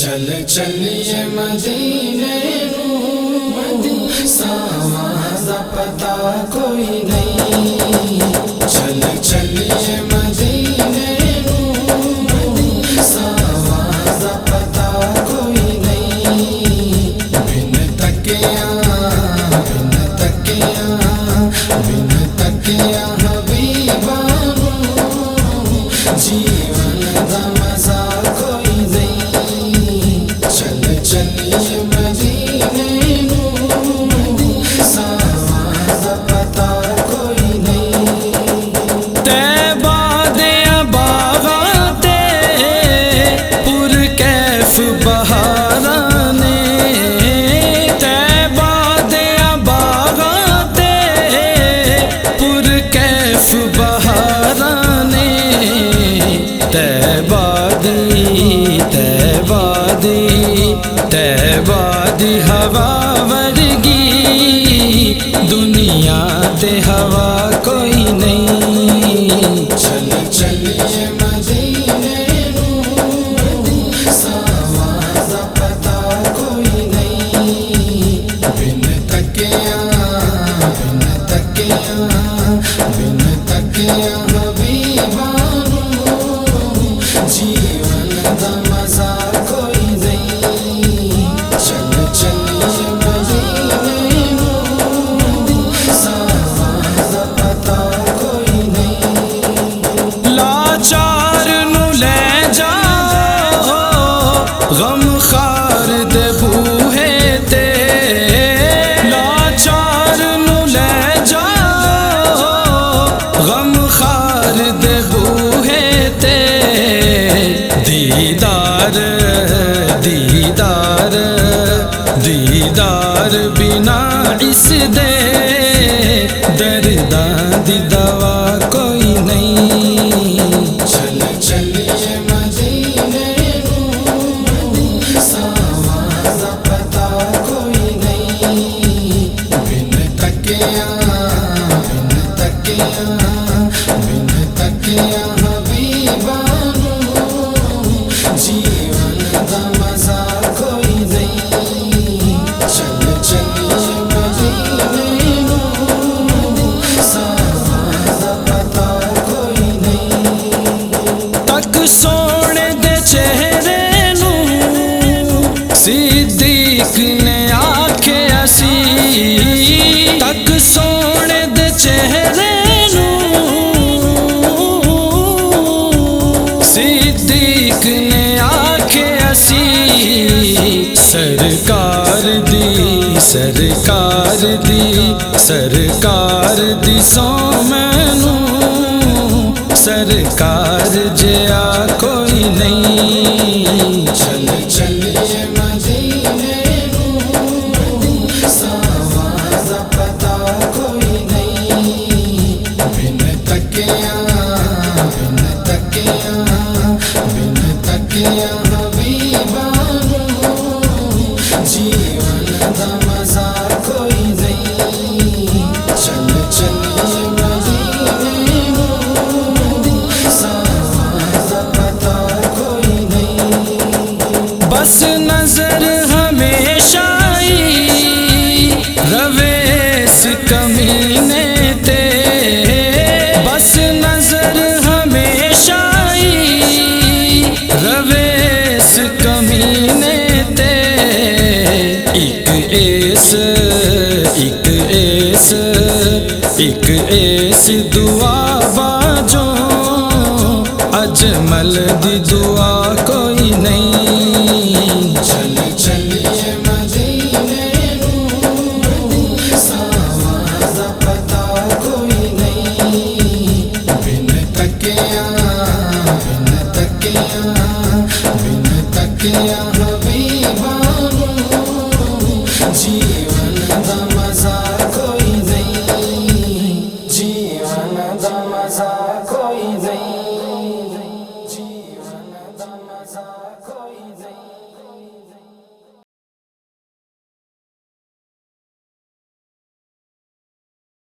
चल चलिए मदीने नूं सावां दा पता कोई नहीं। चल चलिए मदीने नूं सावां दा पता कोई नहीं। बिन तकिया हबीबा नूं जीवन दा मजा कोई नहीं। चल चलिए मदीने नूं सावां दा पता कोई नहीं। तैबा दियां बागां ते पुरकैफ बहारां ने, तैबा दियां बागां ते पुरकैफ बहारां ने। तैबा दी हवा वर्गी दुनिया ते हवा कोई नहीं। चल चलिए मदीने नूं सावां दा पता कोई नहीं। बिन तकिया हबीबा नूं जीवन दा मजा कोई नहीं। चल चलिए मदीने नूं सावां दा पता कोई नहीं। लाचार नू ले जाओ गम खार दे बूहे ते, लाचार नू ले जाओ गम खार दे बूहे ते। दीदार बिना इस दे दर्दां दी दवा कोई नहीं। चल चलिए मदीने नूं सावां दा पता कोई नहीं। बिन तकिया हबीबा नूं जीवन दा मजा कोई नहीं। चल चलिए मदीने नूं सावां दा पता कोई नहीं। तक सोने दे चेहरे नूं सिद्दीक ने आख्या सी, तक सोने दे चेहरे सिद्दीक ने आख्या सी। सरकार दी सौ मैनू सरकार जिया कोई नहीं। चल चलिए मदीने नूं सावां दा पता कोई नहीं। बिन तकिया हबीबा नूं जीवन दा मजा कोई नहीं। चल चलिए मदीने नूं सावां दा पता कोई नहीं। बस नजर हमेशा रवे इस कमीने ते, बस नजर हमेशा रवे इस कमीने ते। एक ऐस दुआ बाजो अजमल दी दुआ कोई नहीं। चल चलिए मदीने नूं सावां दा पता कोई नहीं। बिन तकिया हबीबा नूं जीवन दा मजा कोई नहीं। जीवन दा मजा